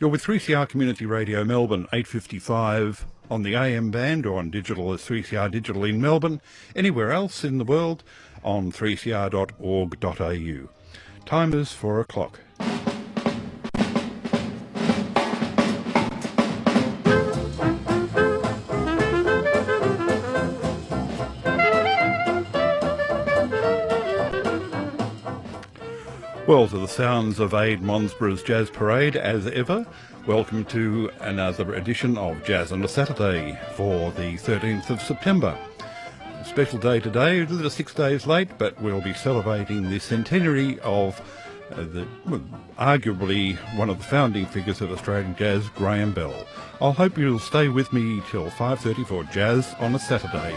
You're with 3CR Community Radio Melbourne, 8:55 on the AM band or on digital as 3CR Digital in Melbourne. Anywhere else in the world on 3cr.org.au. Time is 4 o'clock. Well, to the sounds of Aid Monsborough's Jazz Parade, as ever, welcome to another edition of Jazz on a Saturday for the 13th of September. A special day today, a little 6 days late, but we'll be celebrating the centenary of arguably one of the founding figures of Australian jazz, Graham Bell. I'll hope you'll stay with me till 5:30 for Jazz on a Saturday.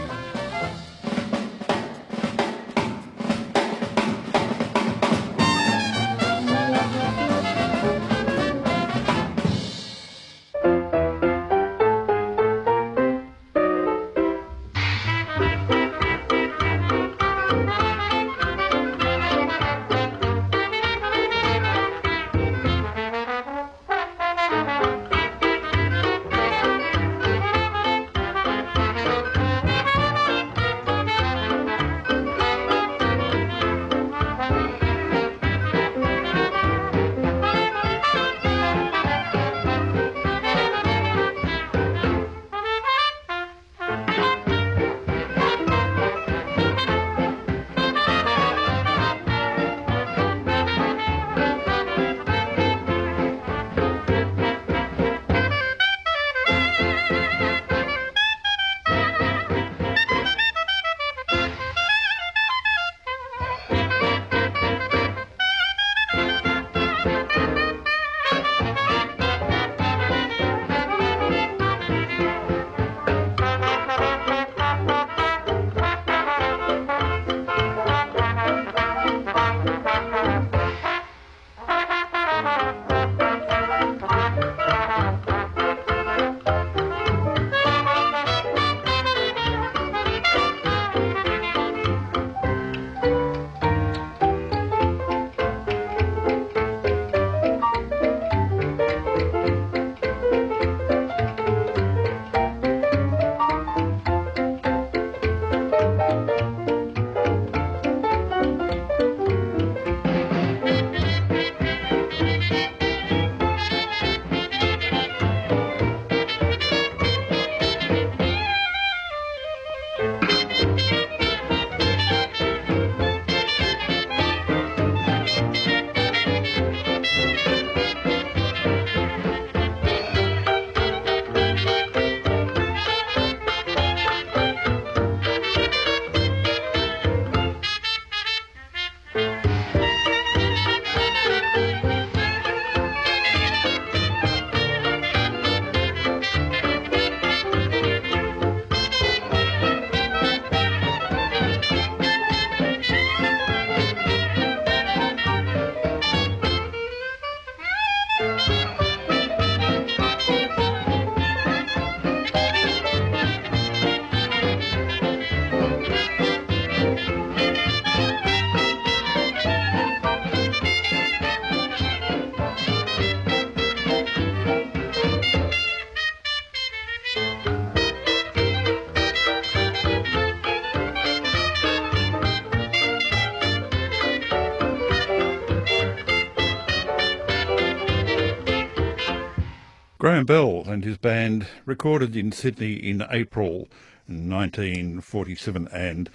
Graham Bell and his band recorded in Sydney in April 1947, and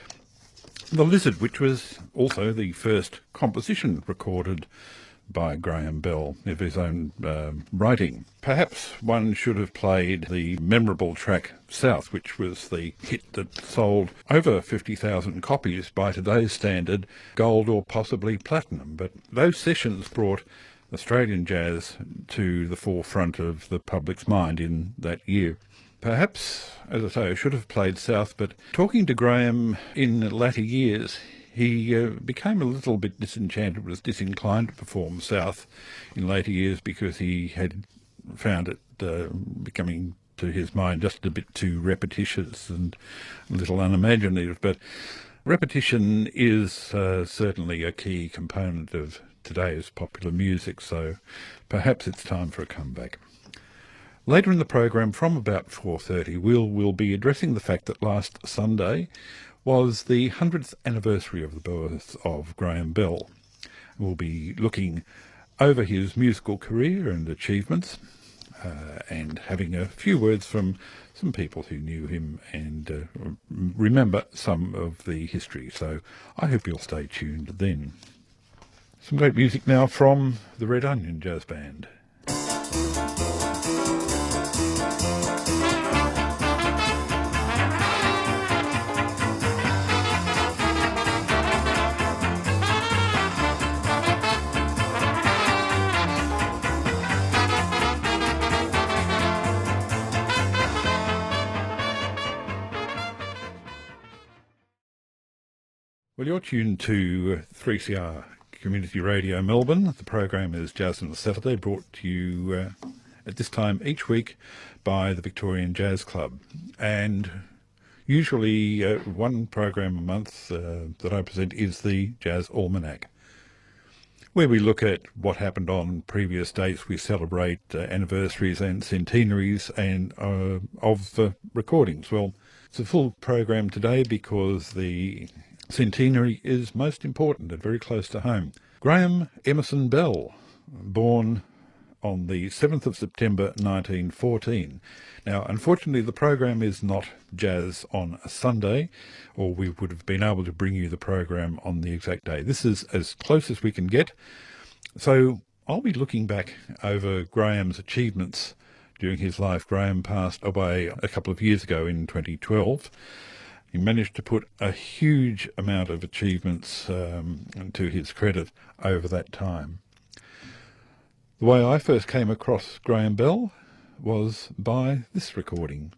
The Lizard, which was also the first composition recorded by Graham Bell of his own writing. Perhaps one should have played the memorable track South, which was the hit that sold over 50,000 copies by today's standard, gold or possibly platinum. But those sessions brought Australian jazz to the forefront of the public's mind in that year. Perhaps, as I say, I should have played South, but talking to Graham in latter years, he became a little bit disenchanted, was disinclined to perform South in later years because he had found it becoming, to his mind, just a bit too repetitious and a little unimaginative. But repetition is certainly a key component of today's popular music, so perhaps it's time for a comeback. Later in the program, from about 4:30, we'll be addressing the fact that last Sunday was the 100th anniversary of the birth of Graham Bell. We'll be looking over his musical career and achievements, and having a few words from some people who knew him and remember some of the history. So I hope you'll stay tuned then. Some great music now from the Red Onion Jazz Band. Well, you're tuned to 3CR Community Radio Melbourne. The program is Jazz on the Saturday, brought to you at this time each week by the Victorian Jazz Club. And usually one program a month that I present is the Jazz Almanac, where we look at what happened on previous dates. We celebrate anniversaries and centenaries and of the recordings. Well, it's a full program today because the centenary is most important and very close to home. Graham Emerson Bell, born on the 7th of September 1914. Now, unfortunately, the program is not Jazz on a Sunday, or we would have been able to bring you the program on the exact day. This is as close as we can get. So I'll be looking back over Graham's achievements during his life. Graham passed away a couple of years ago in 2012. He managed to put a huge amount of achievements to his credit over that time. The way I first came across Graham Bell was by this recording.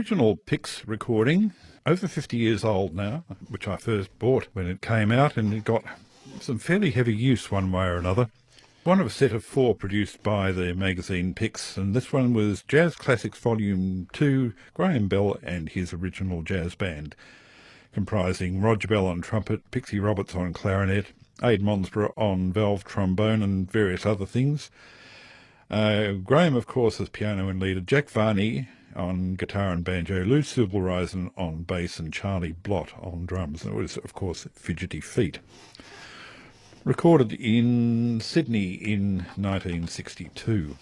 original Pix recording, over 50 years old now, which I first bought when it came out, and it got some fairly heavy use one way or another. One of a set of 4 produced by the magazine Pix, and this one was Jazz Classics Volume 2, Graham Bell and his original jazz band, comprising Roger Bell on trumpet, Pixie Roberts on clarinet, Aid Monsborough on valve trombone and various other things. Graham, of course, as piano and leader, Jack Varney on guitar and banjo, Lou Silbereisen on bass, and Charlie Blott on drums. And it was, of course, Fidgety Feet. Recorded in Sydney in 1962.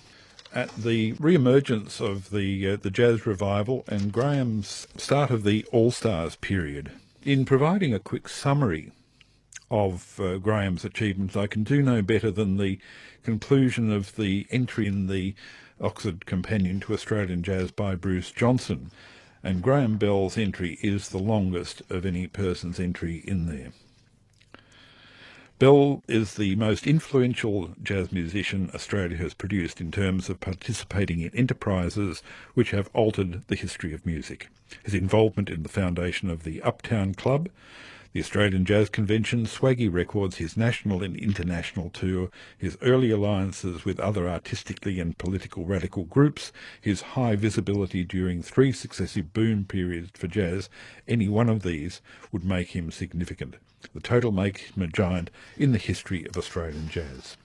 At the re-emergence of the jazz revival and Graham's start of the All-Stars period. In providing a quick summary of Graham's achievements, I can do no better than the conclusion of the entry in the Oxford Companion to Australian Jazz by Bruce Johnson, and Graham Bell's entry is the longest of any person's entry in there. Bell is the most influential jazz musician Australia has produced in terms of participating in enterprises which have altered the history of music. His involvement in the foundation of the Uptown Club, the Australian Jazz Convention, Swaggy Records, his national and international tour, his early alliances with other artistically and political radical groups, his high visibility during 3 successive boom periods for jazz, any one of these would make him significant. The total makes him a giant in the history of Australian jazz.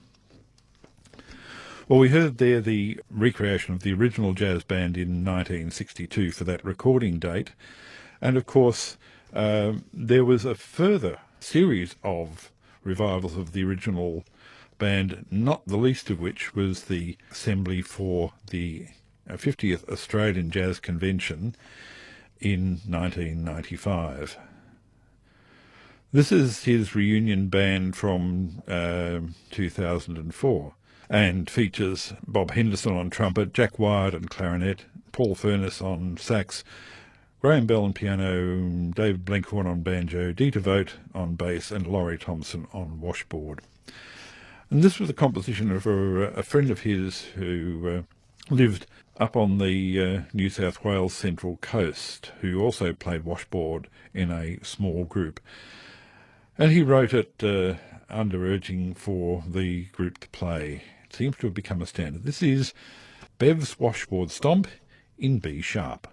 Well, we heard there the recreation of the original jazz band in 1962 for that recording date, and of course there was a further series of revivals of the original band, not the least of which was the assembly for the 50th Australian Jazz Convention in 1995. This is his reunion band from 2004 and features Bob Henderson on trumpet, Jack Wyatt on clarinet, Paul Furness on sax, Graham Bell on piano, David Blenkhorn on banjo, Dieter Vogt on bass, and Laurie Thompson on washboard. And this was a composition of a friend of his who lived up on the New South Wales Central Coast, who also played washboard in a small group. And he wrote it under urging for the group to play. It seems to have become a standard. This is Bev's Washboard Stomp in B sharp.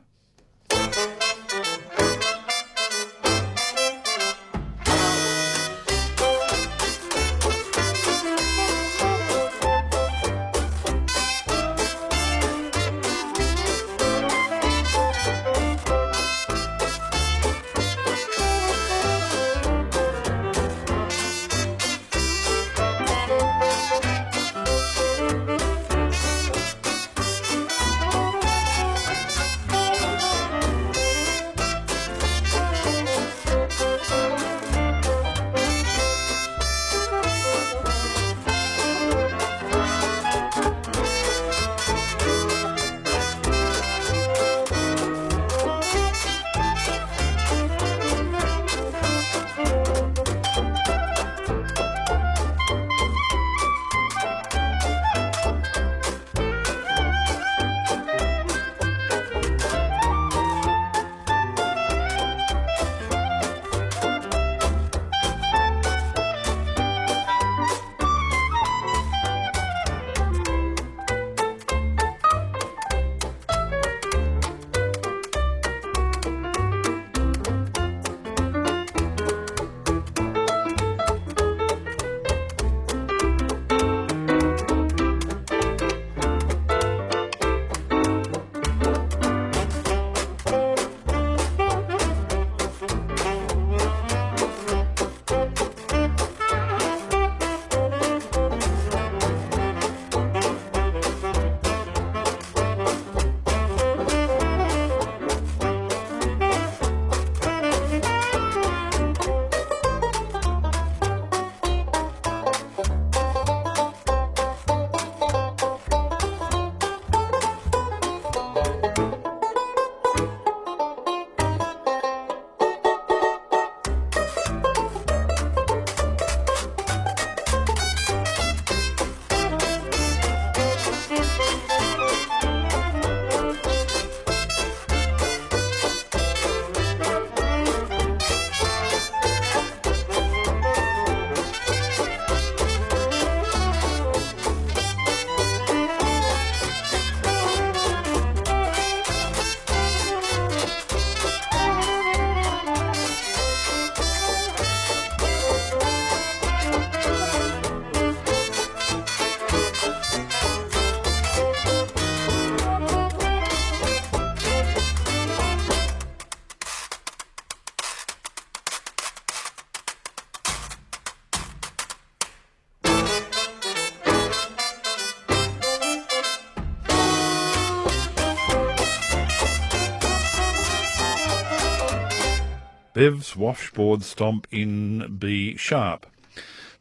Bev's washboard stomp in B sharp.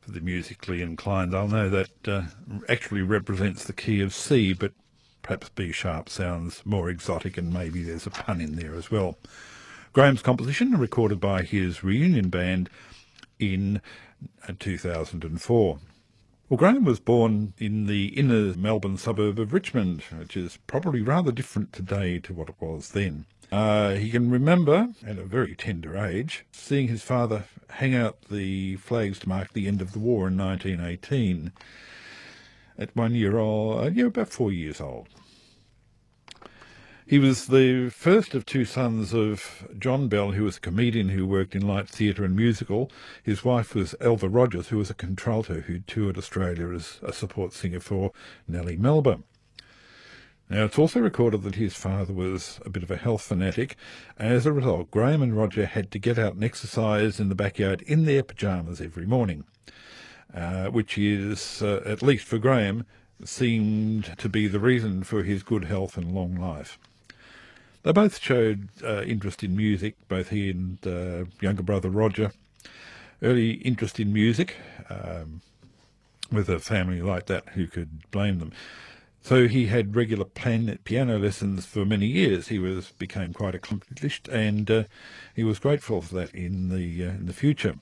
For the musically inclined, I'll know that actually represents the key of C, but perhaps B sharp sounds more exotic and maybe there's a pun in there as well. Graham's composition, recorded by his reunion band in 2004. Well, Graham was born in the inner Melbourne suburb of Richmond, which is probably rather different today to what it was then. He can remember, at a very tender age, seeing his father hang out the flags to mark the end of the war in 1918 at 1 year old, about 4 years old. He was the first of two sons of John Bell, who was a comedian who worked in light theatre and musical. His wife was Elva Rogers, who was a contralto who toured Australia as a support singer for Nellie Melba. Now, it's also recorded that his father was a bit of a health fanatic. As a result, Graham and Roger had to get out and exercise in the backyard in their pyjamas every morning, which is, at least for Graham, seemed to be the reason for his good health and long life. They both showed interest in music, both he and younger brother Roger. Early interest in music, with a family like that, who could blame them? So he had regular piano lessons for many years. He became quite accomplished, and he was grateful for that in the future,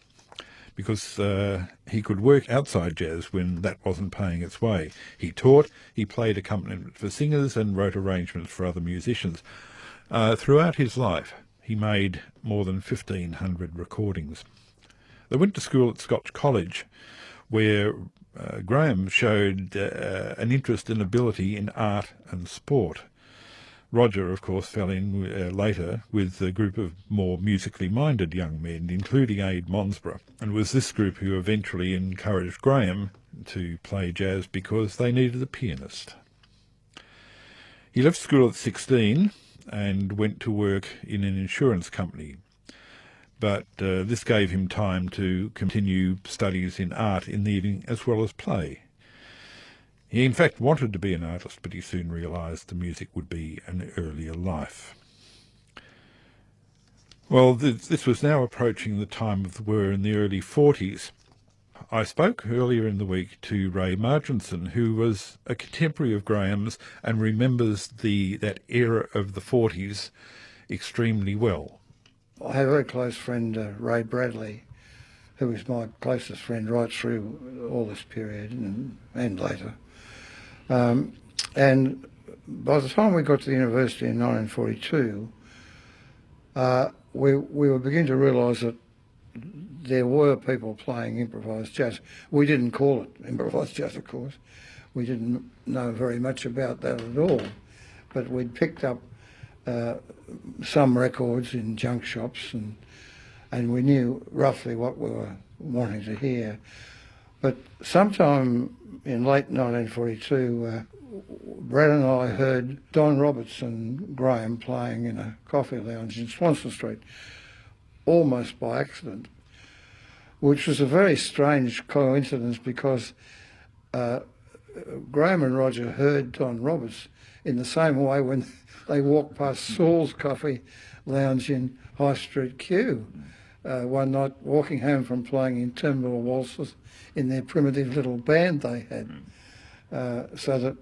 because he could work outside jazz when that wasn't paying its way. He taught, he played accompaniment for singers, and wrote arrangements for other musicians. Throughout his life, he made more than 1,500 recordings. They went to school at Scotch College, where Graham showed an interest and ability in art and sport. Roger, of course, fell in later with a group of more musically minded young men, including Ade Monsborough, and was this group who eventually encouraged Graham to play jazz because they needed a pianist. He left school at 16 and went to work in an insurance company. But this gave him time to continue studies in art in the evening as well as play. He in fact wanted to be an artist, but he soon realised the music would be an earlier life. Well, this was now approaching the time of the war in the early 40s. I spoke earlier in the week to Ray Marginson, who was a contemporary of Graham's and remembers that era of the 40s extremely well. I have a very close friend, Ray Bradley, who was my closest friend right through all this period and later. And by the time we got to the university in 1942, we were beginning to realise that there were people playing improvised jazz. We didn't call it improvised jazz, of course. We didn't know very much about that at all. But we'd picked up some records in junk shops, and we knew roughly what we were wanting to hear. But sometime in late 1942, Brad and I heard Don Roberts and Graham playing in a coffee lounge in Swanston Street, almost by accident, which was a very strange coincidence because Graham and Roger heard Don Roberts in the same way when they walked past Saul's Coffee Lounge in High Street Q one night, walking home from playing interminable waltzes in their primitive little band they had. So that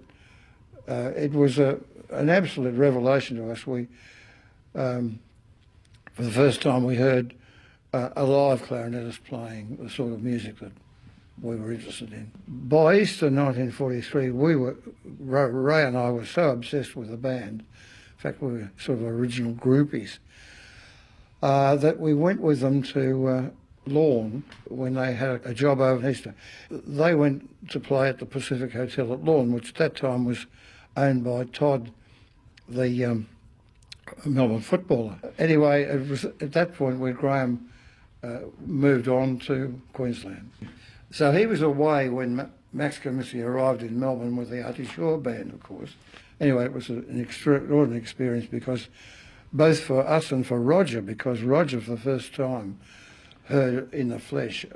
it was an absolute revelation to us. For the first time we heard a live clarinetist playing the sort of music that we were interested in. By Easter 1943, Ray and I were so obsessed with the band, in fact we were sort of original groupies, that we went with them to Lorne when they had a job over Easter. They went to play at the Pacific Hotel at Lorne, which at that time was owned by Todd, the Melbourne footballer. Anyway, it was at that point where Graham moved on to Queensland. So he was away when Max Comissi arrived in Melbourne with the Artie Shaw band, of course. Anyway, it was an extraordinary experience because both for us and for Roger, because Roger for the first time heard in the flesh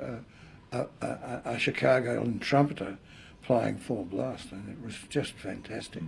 a Chicago trumpeter playing full blast, and it was just fantastic.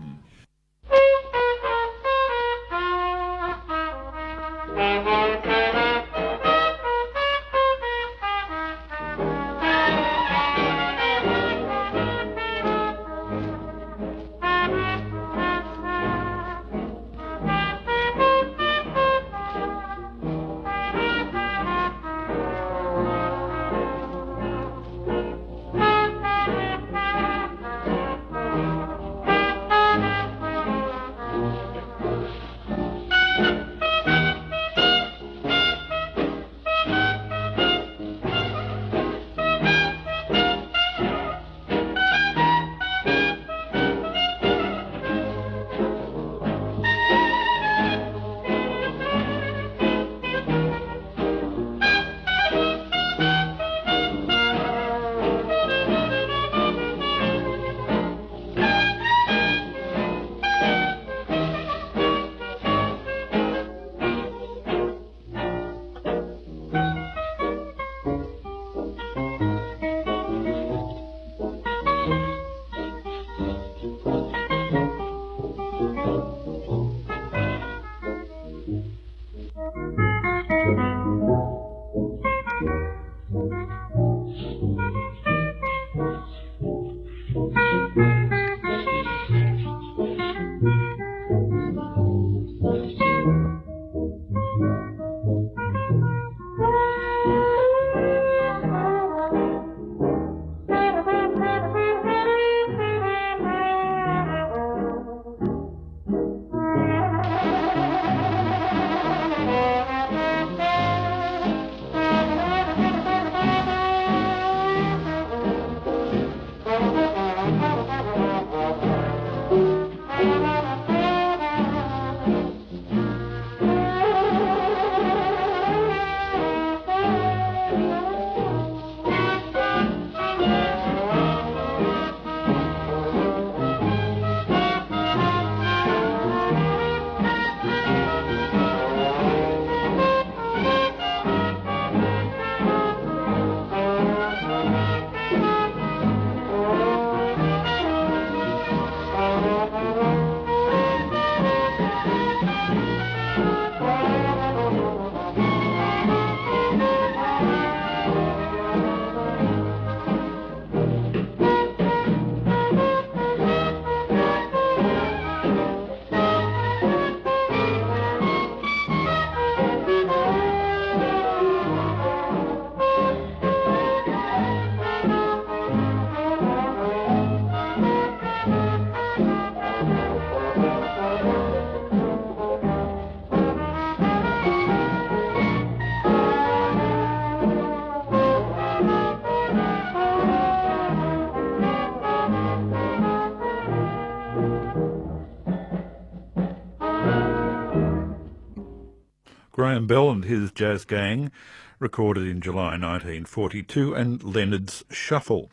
Graham Bell and his Jazz Gang, recorded in July 1942, and Leonard's Shuffle,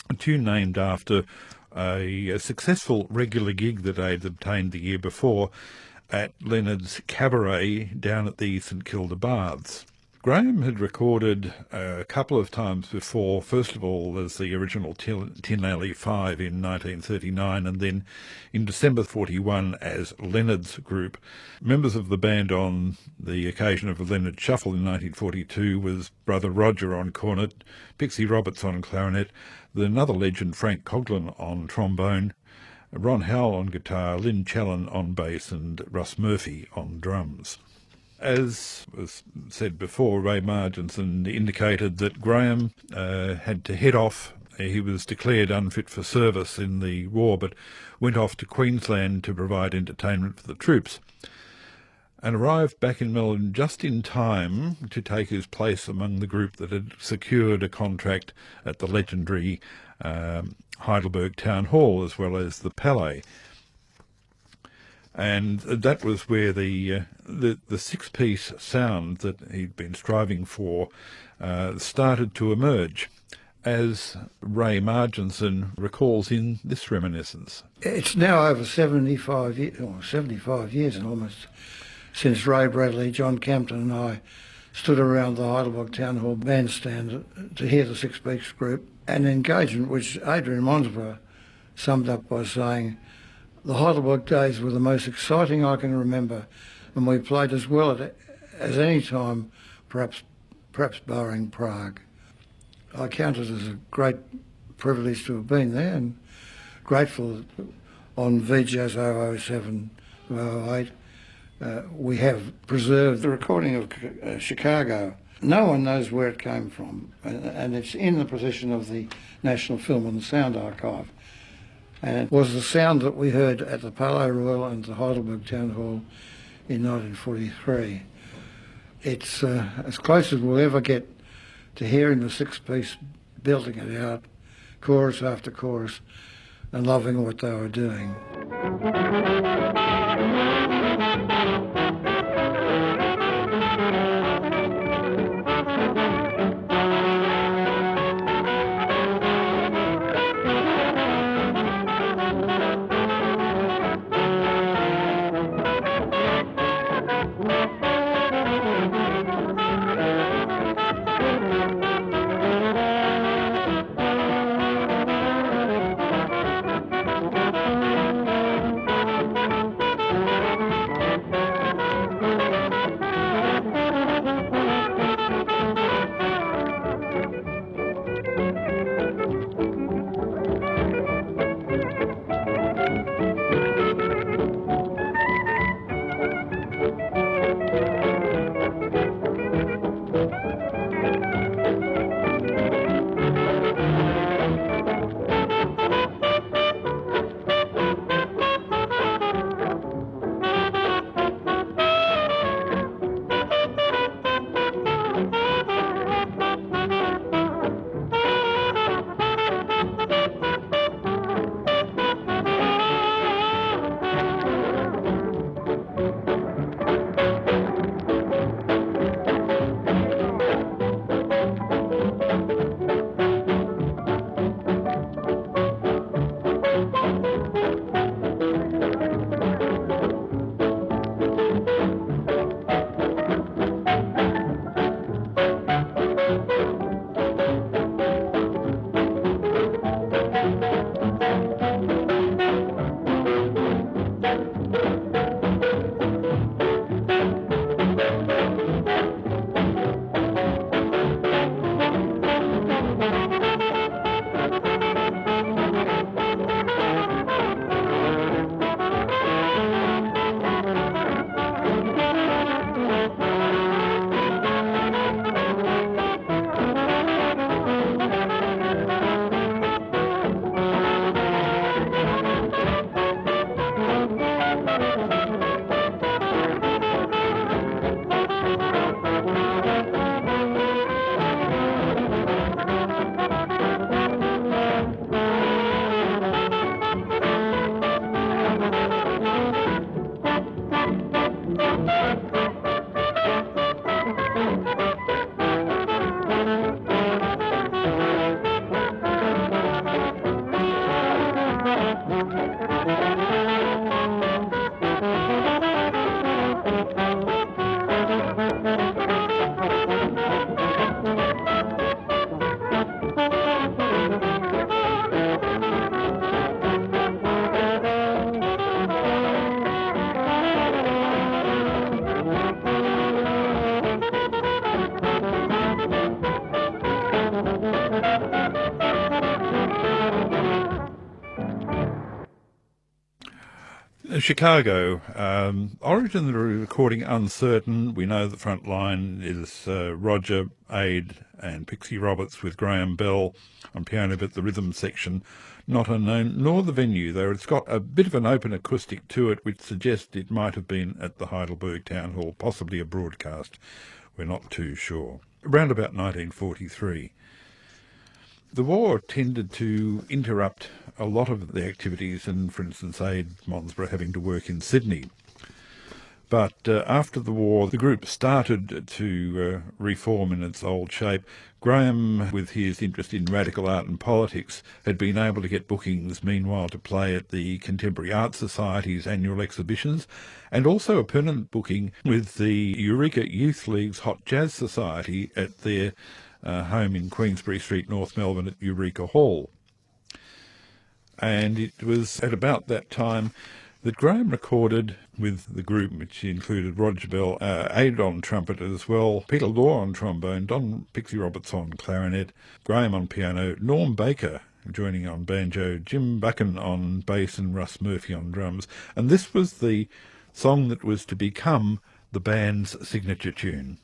a tune named after a successful regular gig that they'd obtained the year before at Leonard's Cabaret down at the St Kilda Baths. Graham had recorded a couple of times before, first of all as the original Tin Alley 5 in 1939, and then in December 41 as Leonard's Group. Members of the band on the occasion of Leonard's Shuffle in 1942 was Brother Roger on cornet, Pixie Roberts on clarinet, another legend Frank Coughlin on trombone, Ron Howell on guitar, Lynn Challen on bass, and Russ Murphy on drums. As was said before, Ray Marginson indicated that Graham had to head off. He was declared unfit for service in the war, but went off to Queensland to provide entertainment for the troops, and arrived back in Melbourne just in time to take his place among the group that had secured a contract at the legendary Heidelberg Town Hall as well as the Palais. And that was where the six-piece sound that he'd been striving for started to emerge, as Ray Marginson recalls in this reminiscence. It's now over 75 years and almost since Ray Bradley, John Campton and I stood around the Heidelberg Town Hall bandstand to hear the six-piece group, an engagement which Adrian Monsborough summed up by saying, "The Heidelberg days were the most exciting I can remember, and we played as well as any time, perhaps barring Prague." I count it as a great privilege to have been there, and grateful that on VJazz 007 008 we have preserved the recording of Chicago. No one knows where it came from, and it's in the possession of the National Film and Sound Archive. And it was the sound that we heard at the Palais Royal and the Heidelberg Town Hall in 1943. It's as close as we'll ever get to hearing the six-piece belting it out, chorus after chorus, and loving what they were doing. Chicago, origin of the recording uncertain. We know the front line is Roger, Aid and Pixie Roberts with Graham Bell on piano, but the rhythm section not unknown, nor the venue, though it's got a bit of an open acoustic to it, which suggests it might have been at the Heidelberg Town Hall, possibly a broadcast. We're not too sure. Around about 1943. The war tended to interrupt a lot of the activities, and for instance, Aid Monsborough having to work in Sydney. But after the war, the group started to reform in its old shape. Graham, with his interest in radical art and politics, had been able to get bookings meanwhile to play at the Contemporary Art Society's annual exhibitions, and also a permanent booking with the Eureka Youth League's Hot Jazz Society at their home in Queensbury Street, North Melbourne at Eureka Hall. And it was at about that time that Graham recorded with the group, which included Roger Bell, Aid on trumpet as well, Peter Law on trombone, Don Pixie Roberts on clarinet, Graham on piano, Norm Baker joining on banjo, Jim Buchan on bass and Russ Murphy on drums. And this was the song that was to become the band's signature tune.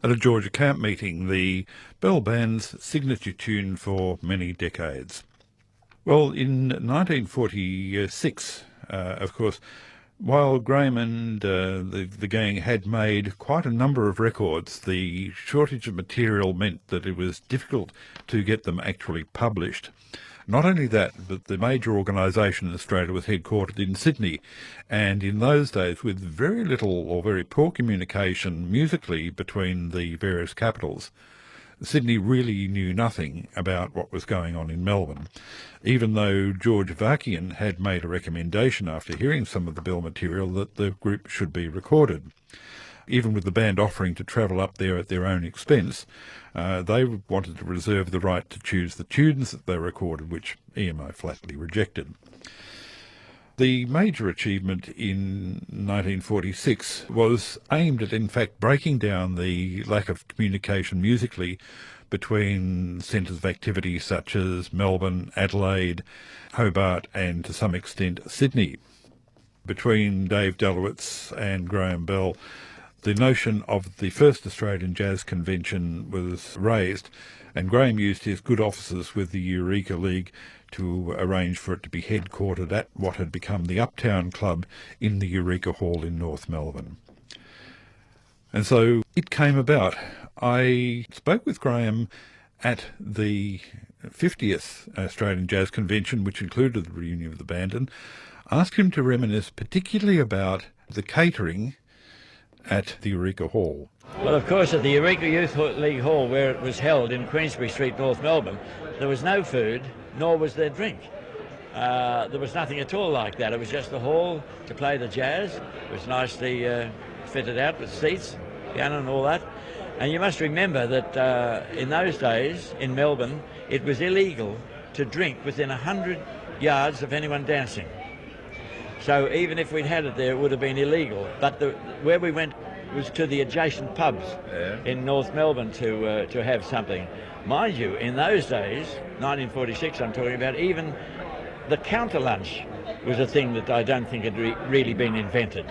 at a Georgia camp meeting, the Bell Band's signature tune for many decades. Well, in 1946, of course, while Graham and the gang had made quite a number of records, the shortage of material meant that it was difficult to get them actually published. Not only that, but the major organisation in Australia was headquartered in Sydney, and in those days with very little or very poor communication musically between the various capitals, Sydney really knew nothing about what was going on in Melbourne, even though George Avakian had made a recommendation after hearing some of the Bell material that the group should be recorded. Even with the band offering to travel up there at their own expense, they wanted to reserve the right to choose the tunes that they recorded, which EMI flatly rejected. The major achievement in 1946 was aimed at, in fact, breaking down the lack of communication musically between centres of activity such as Melbourne, Adelaide, Hobart and, to some extent, Sydney. Between Dave Delowitz and Graham Bell, the notion of the first Australian Jazz Convention was raised, and Graham used his good offices with the Eureka League to arrange for it to be headquartered at what had become the Uptown Club in the Eureka Hall in North Melbourne. And so it came about. I spoke with Graham at the 50th Australian Jazz Convention, which included the reunion of the band, and asked him to reminisce particularly about the catering at the Eureka Hall. Well, of course, at the Eureka Youth League Hall, where it was held in Queensbury Street, North Melbourne, there was no food, nor was there drink. There was nothing at all like that. It was just the hall to play the jazz. It was nicely fitted out with seats, piano and all that. And you must remember that in those days, in Melbourne, it was illegal to drink within 100 yards of anyone dancing. So even if we'd had it there, it would have been illegal. But where we went was to the adjacent pubs in North Melbourne to have something. Mind you, in those days, 1946 I'm talking about, even the counter lunch was a thing that I don't think had really been invented.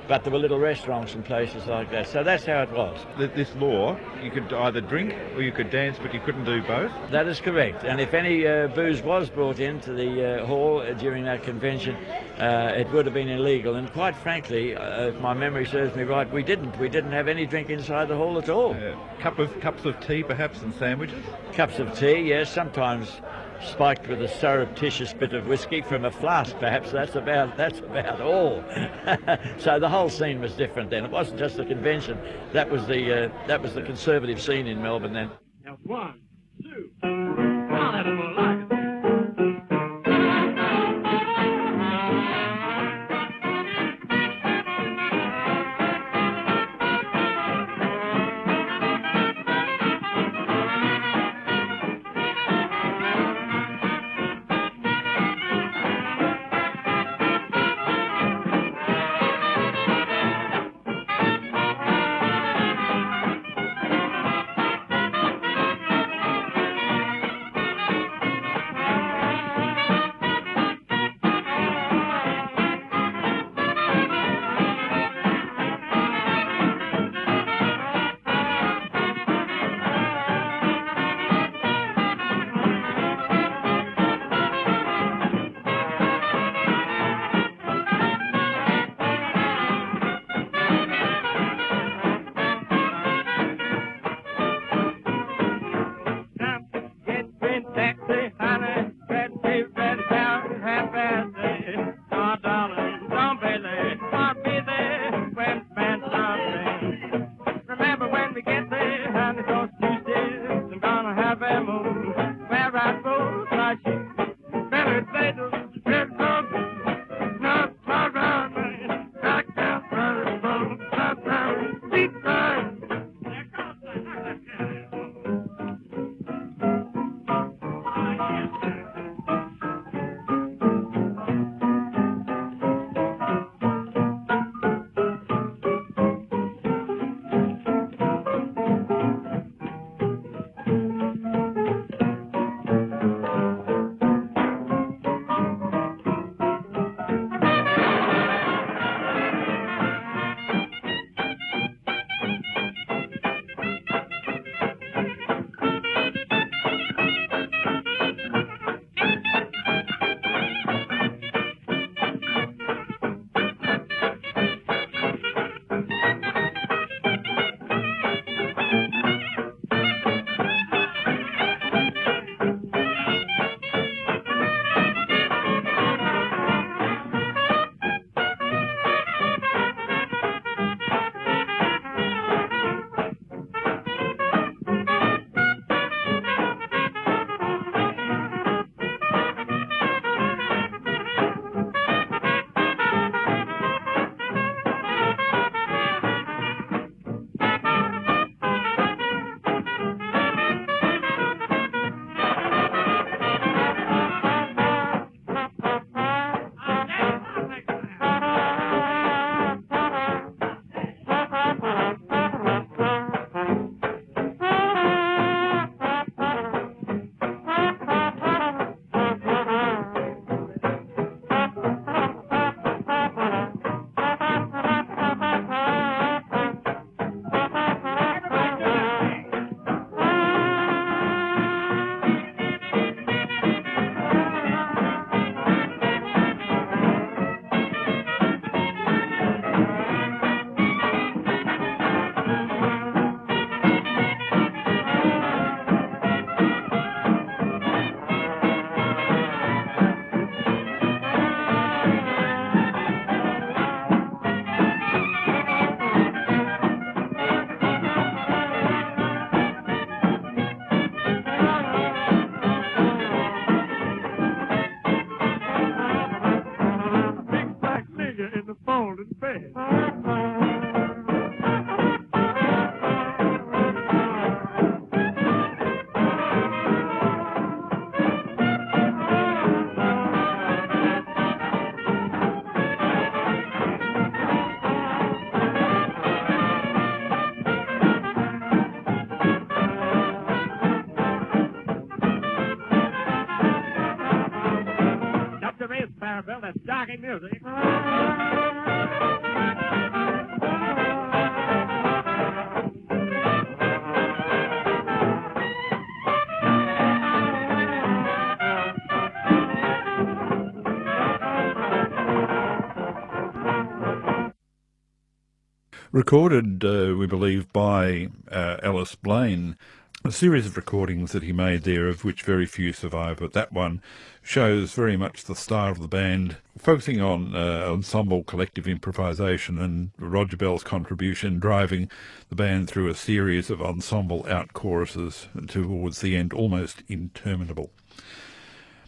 But there were little restaurants and places like that. So that's how it was. This law, you could either drink or you could dance, but you couldn't do both? That is correct. And if any booze was brought into the hall during that convention, it would have been illegal. And quite frankly, if my memory serves me right, we didn't. We didn't have any drink inside the hall at all. Cups of tea, perhaps, and sandwiches? Cups of tea, yes. Sometimes spiked with a surreptitious bit of whiskey from a flask, perhaps. That's about all. So the whole scene was different then. It wasn't just the convention. That was the conservative scene in Melbourne then. Now, 1, 2, I'll have more like it. recorded, we believe, by Alice Blaine. A series of recordings that he made there, of which very few survive, but that one shows very much the style of the band, focusing on ensemble collective improvisation and Roger Bell's contribution, driving the band through a series of ensemble out-choruses towards the end, almost interminable.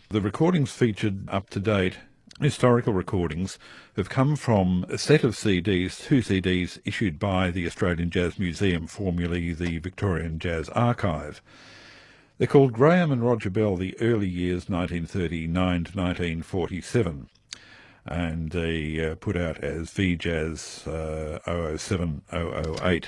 The recordings featured up-to-date historical recordings have come from a set of CDs, 2 CDs issued by the Australian Jazz Museum, formerly the Victorian Jazz Archive. They're called Graham and Roger Bell, the Early Years 1939 to 1947, and they put out as VJazz 007-008.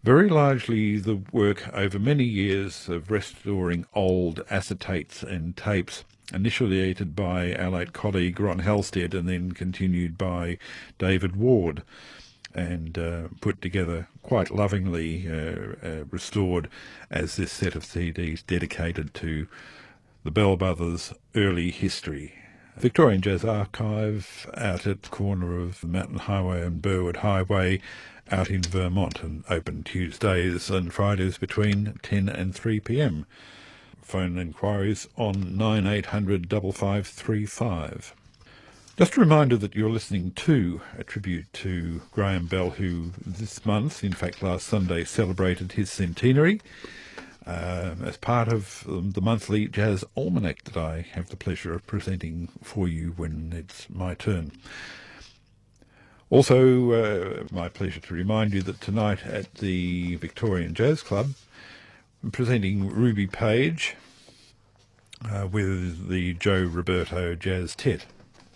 Very largely the work over many years of restoring old acetates and tapes, initiated by our late colleague Ron Halstead and then continued by David Ward, and put together quite lovingly, restored as this set of CDs dedicated to the Bell Brothers' early history. Victorian Jazz Archive out at the corner of the Mountain Highway and Burwood Highway out in Vermont, and open Tuesdays and Fridays between 10 and 3 p.m. Phone inquiries on 9800 5535. Just a reminder that you're listening to a tribute to Graham Bell, who this month, in fact last Sunday, celebrated his centenary as part of the monthly Jazz Almanac that I have the pleasure of presenting for you when it's my turn. Also, my pleasure to remind you that tonight at the Victorian Jazz Club, presenting Ruby Page with the Joe Roberto Jazz Tet.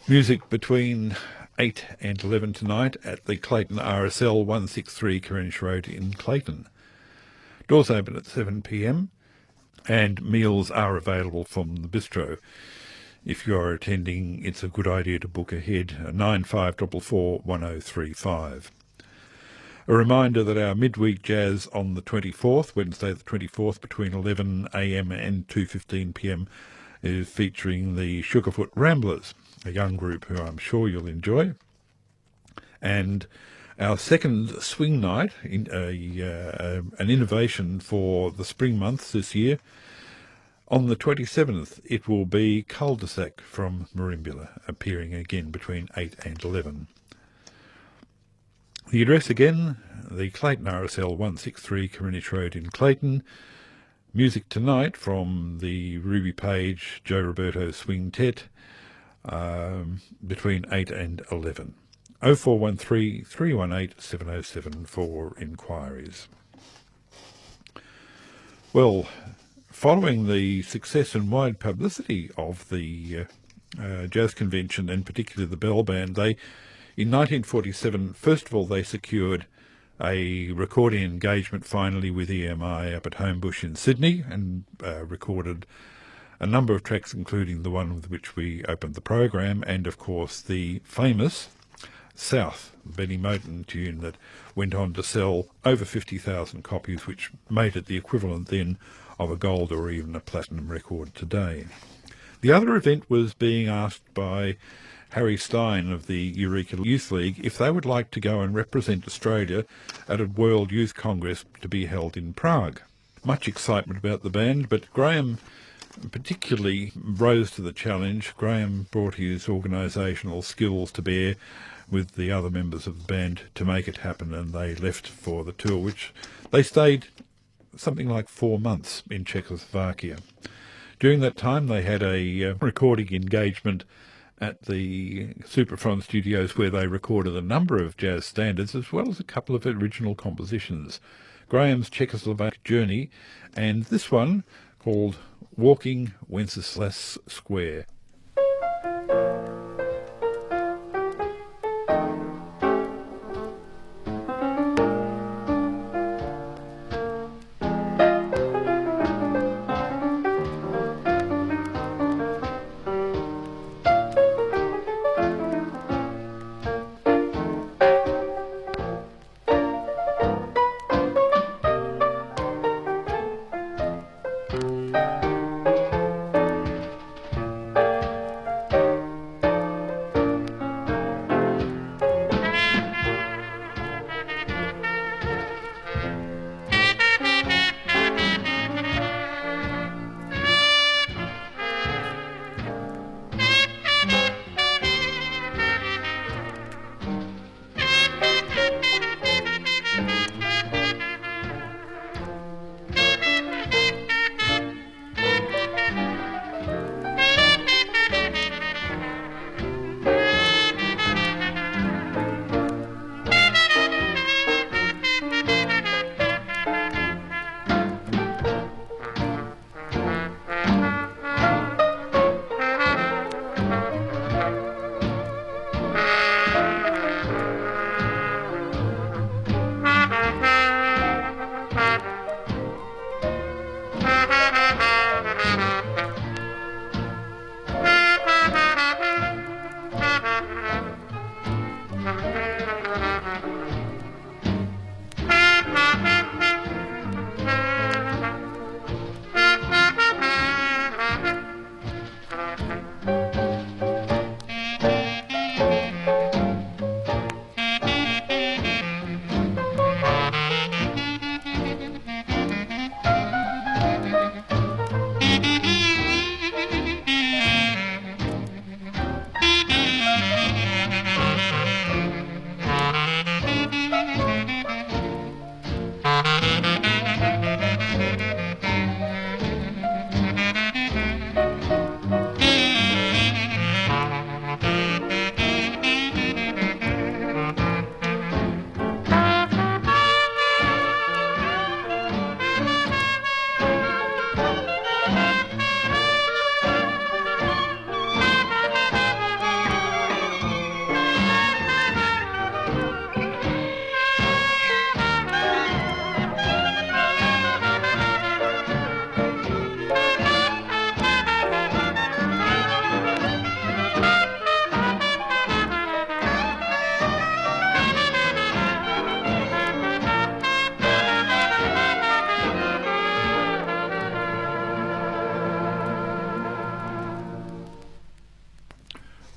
Music between 8 and 11 tonight at the Clayton RSL 163 Kerenish Road in Clayton. Doors open at 7 p.m. and meals are available from the bistro. If you are attending, it's a good idea to book ahead, 9544 1035. A reminder that our midweek jazz on the 24th, Wednesday the 24th, between 11 a.m. and 2:15 p.m. is featuring the Sugarfoot Ramblers, a young group who I'm sure you'll enjoy. And our second swing night, an innovation for the spring months this year, on the 27th, it will be Cul-de-sac from Merimbula, appearing again between 8 and 11. The address again, the Clayton RSL 163 Kerenish Road in Clayton. Music tonight from the Ruby Page, Joe Roberto Swing Tet, between 8 and 11. 0413 318 707 for inquiries. Well, following the success and wide publicity of the Jazz Convention, and particularly the Bell Band, in 1947, first of all, they secured a recording engagement finally with EMI up at Homebush in Sydney, and recorded a number of tracks, including the one with which we opened the program, and of course the famous South, Benny Moten tune that went on to sell over 50,000 copies, which made it the equivalent then of a gold or even a platinum record today. The other event was being asked by Harry Stein of the Eureka Youth League if they would like to go and represent Australia at a World Youth Congress to be held in Prague. Much excitement about the band, but Graham particularly rose to the challenge. Graham brought his organisational skills to bear with the other members of the band to make it happen, and they left for the tour, which they stayed something like 4 months in Czechoslovakia. During that time they had a recording engagement at the Superfront Studios, where they recorded a number of jazz standards as well as a couple of original compositions. Graham's Czechoslovak Journey, and this one called Walking Wenceslas Square.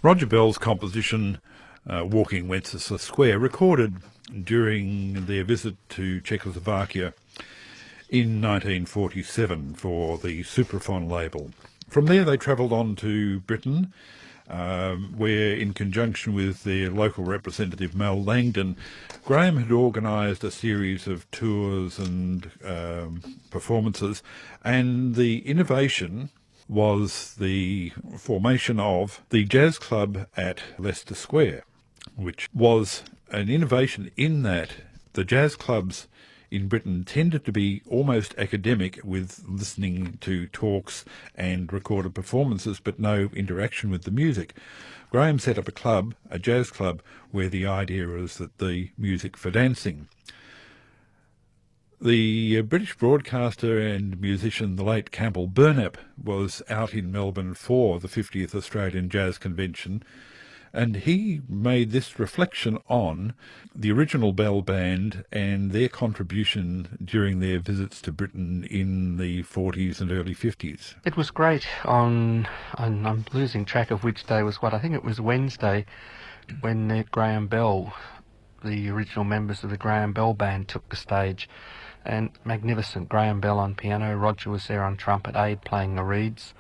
Roger Bell's composition, Walking Wenceslas Square, recorded during their visit to Czechoslovakia in 1947 for the Supraphon label. From there they travelled on to Britain, where, in conjunction with their local representative Mal Langdon, Graham had organised a series of tours and performances, and the innovation was the formation of the Jazz Club at Leicester Square, which was an innovation in that the jazz clubs in Britain tended to be almost academic, with listening to talks and recorded performances, but no interaction with the music. Graham set up a club, a jazz club, where the idea was that the music for dancing. The British broadcaster and musician, the late Campbell Burnap, was out in Melbourne for the 50th Australian Jazz Convention, and he made this reflection on the original Bell Band and their contribution during their visits to Britain in the 40s and early 50s. It was great on I'm losing track of which day was what. I think it was Wednesday when Graham Bell, the original members of the Graham Bell Band, took the stage. And magnificent. Graham Bell on piano, Roger was there on trumpet, Aid playing the reeds.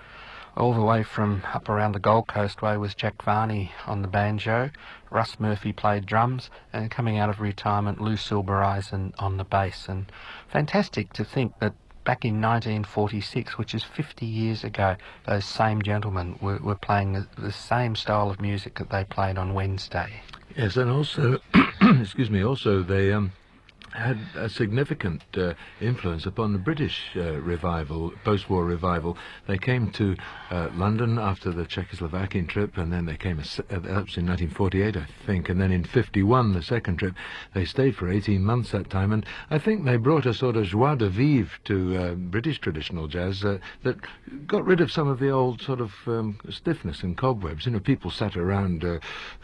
All the way from up around the Gold Coast way was Jack Varney on the banjo, Russ Murphy played drums, and coming out of retirement, Lou Silbereisen on the bass. And fantastic to think that back in 1946, which is 50 years ago, those same gentlemen were playing the same style of music that they played on Wednesday. Yes, and also, excuse me, also they had a significant influence upon the British revival, post-war revival. They came to London after the Czechoslovakian trip, and then they came, that was in 1948, I think, and then in 51, the second trip. They stayed for 18 months that time, and I think they brought a sort of joie de vivre to British traditional jazz that got rid of some of the old sort of stiffness and cobwebs. You know, people sat around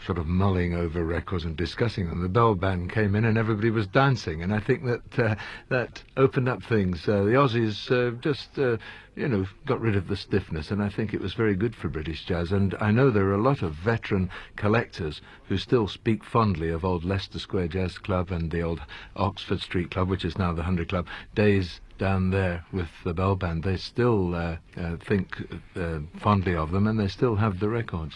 sort of mulling over records and discussing them. The Bell Band came in and everybody was dancing. And I think that that opened up things. The Aussies just, got rid of the stiffness, and I think it was very good for British jazz. And I know there are a lot of veteran collectors who still speak fondly of old Leicester Square Jazz Club and the old Oxford Street Club, which is now the 100 Club. Days down there with the Bell Band, they still think fondly of them, and they still have the records.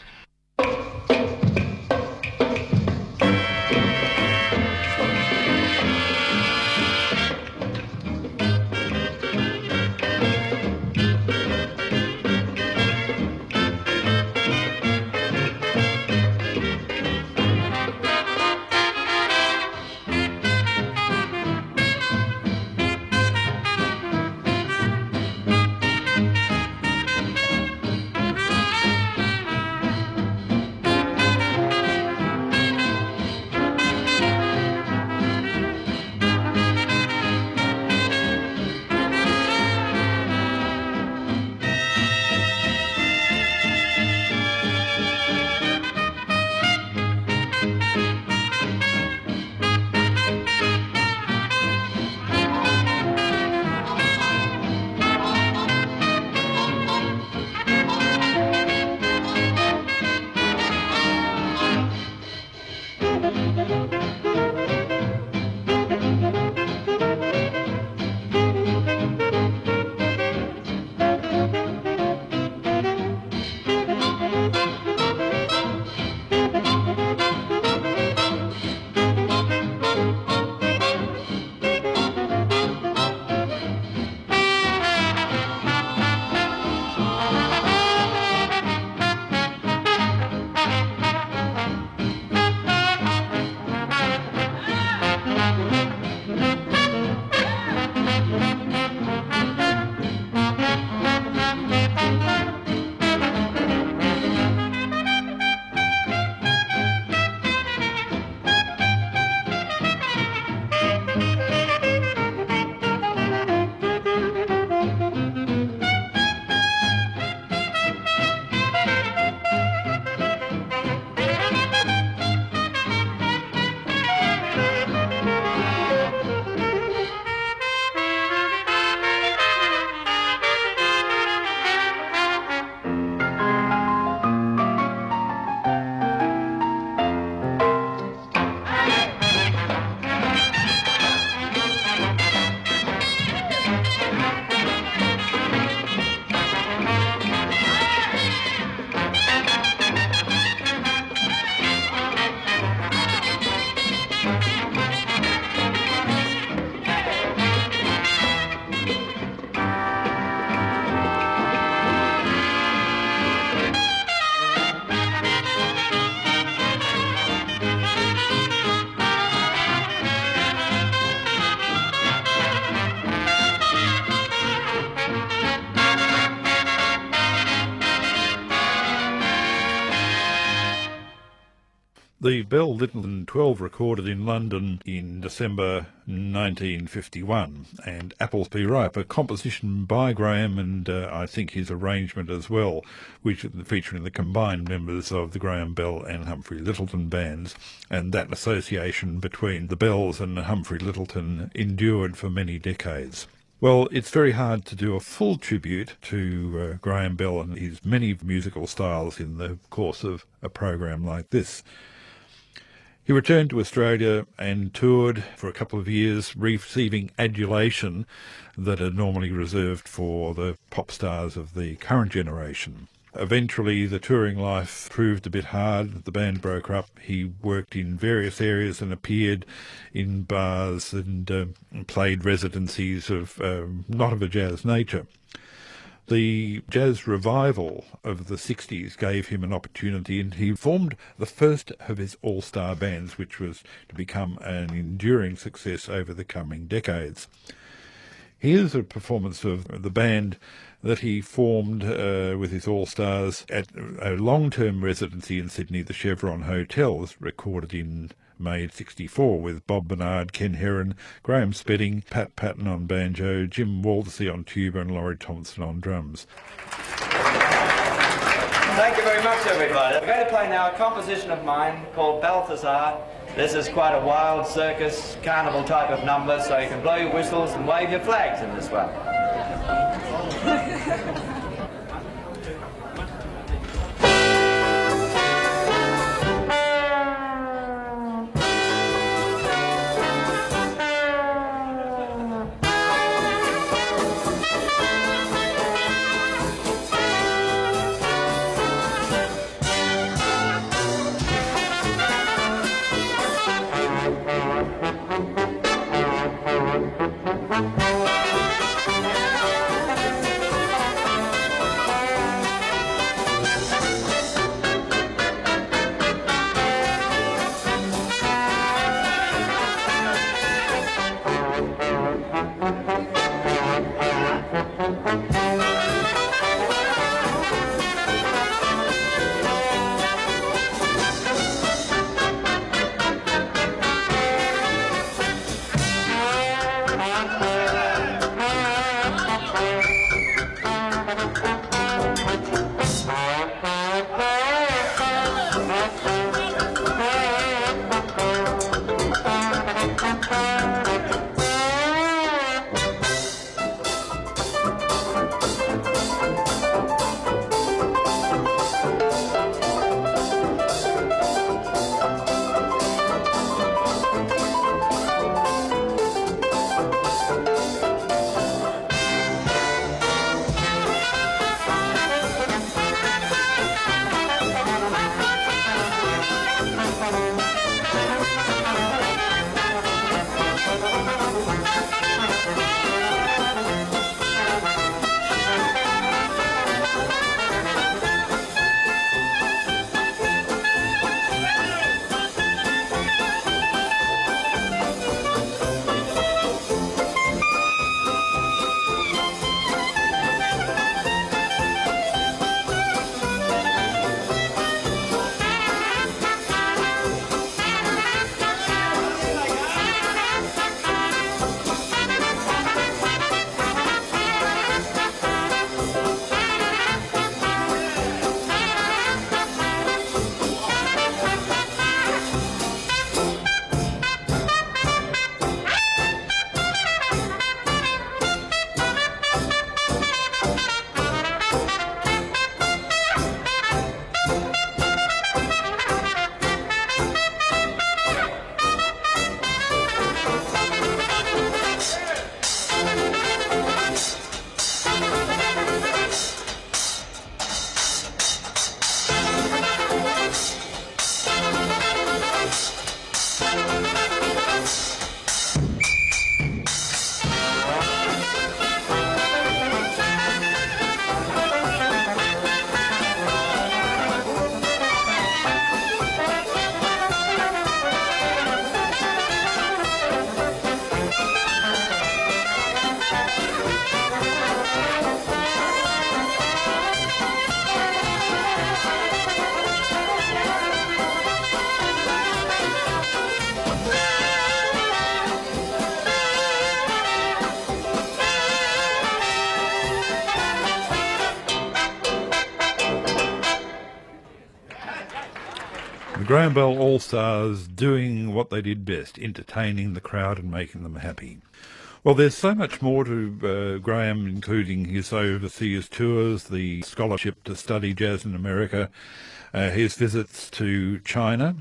The Bell Lyttelton 12 recorded in London in December 1951, and Apples Be Ripe, a composition by Graham and I think his arrangement as well, which featuring the combined members of the Graham Bell and Humphrey Lyttelton bands, and that association between the Bells and Humphrey Lyttelton endured for many decades. Well, it's very hard to do a full tribute to Graham Bell and his many musical styles in the course of a program like this. He returned to Australia and toured for a couple of years, receiving adulation that are normally reserved for the pop stars of the current generation. Eventually, the touring life proved a bit hard. The band broke up. He worked in various areas and appeared in bars and played residencies of not of a jazz nature. The jazz revival of the 60s gave him an opportunity, and he formed the first of his all-star bands, which was to become an enduring success over the coming decades. Here's a performance of the band that he formed with his all-stars at a long-term residency in Sydney, the Chevron Hotel, was recorded in May 64 with Bob Bernard, Ken Heron, Graham Spedding, Pat Patton on banjo, Jim Waldersey on tuba and Laurie Thompson on drums. Thank you very much, everybody. We're going to play now a composition of mine called Balthazar. This is quite a wild circus, carnival type of number, so you can blow your whistles and wave your flags in this one. Graham Bell All-Stars doing what they did best, entertaining the crowd and making them happy. Well, there's so much more to Graham, including his overseas tours, the scholarship to study jazz in America, his visits to China,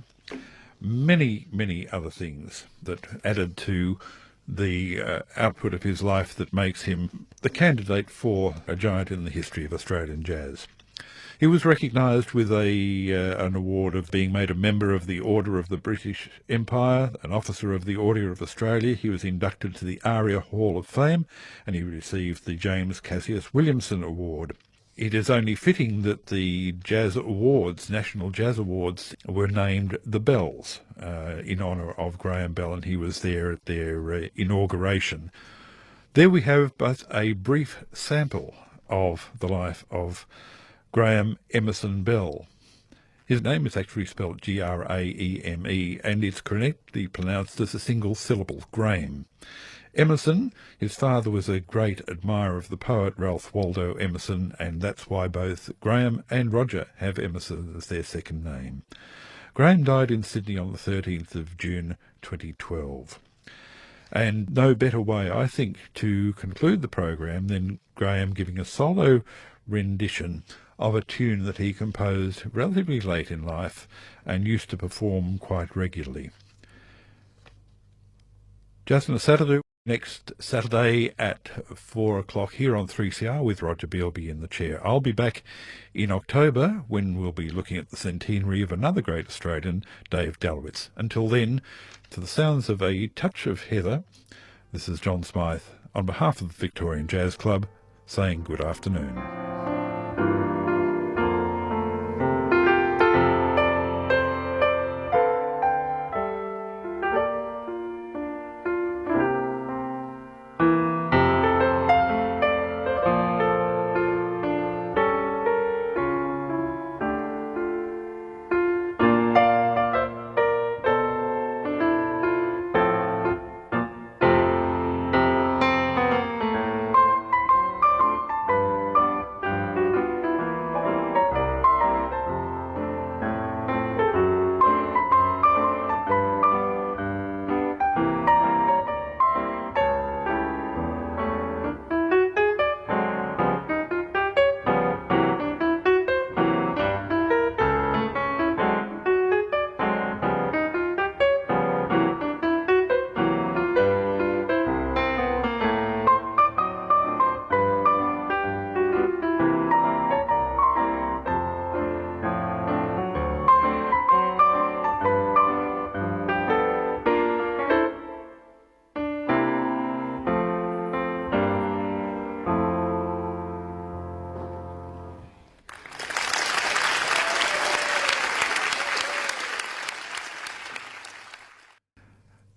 many, many other things that added to the output of his life that makes him the candidate for a giant in the history of Australian jazz. He was recognised with an award of being made a member of the Order of the British Empire, an officer of the Order of Australia. He was inducted to the ARIA Hall of Fame, and he received the James Cassius Williamson Award. It is only fitting that the Jazz Awards, National Jazz Awards, were named the Bells in honour of Graham Bell, and he was there at their inauguration. There we have but a brief sample of the life of Graham Emerson Bell. His name is actually spelled Graeme, and it's correctly pronounced as a single syllable, Graham. Emerson, his father was a great admirer of the poet Ralph Waldo Emerson, and that's why both Graham and Roger have Emerson as their second name. Graham died in Sydney on the 13th of June 2012. And no better way, I think, to conclude the program than Graham giving a solo rendition of a tune that he composed relatively late in life and used to perform quite regularly. Jazz on a Saturday, next Saturday at 4 o'clock here on 3CR with Roger Beelby in the chair. I'll be back in October when we'll be looking at the centenary of another great Australian, Dave Dalwitz. Until then, to the sounds of a touch of heather, this is John Smythe on behalf of the Victorian Jazz Club saying good afternoon.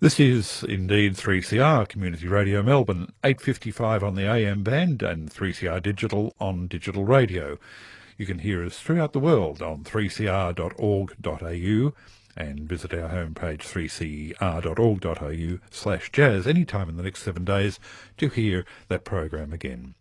This is indeed 3CR Community Radio Melbourne, 8:55 on the AM band and 3CR Digital on digital radio. You can hear us throughout the world on 3cr.org.au and visit our homepage 3cr.org.au/jazz anytime in the next 7 days to hear that program again.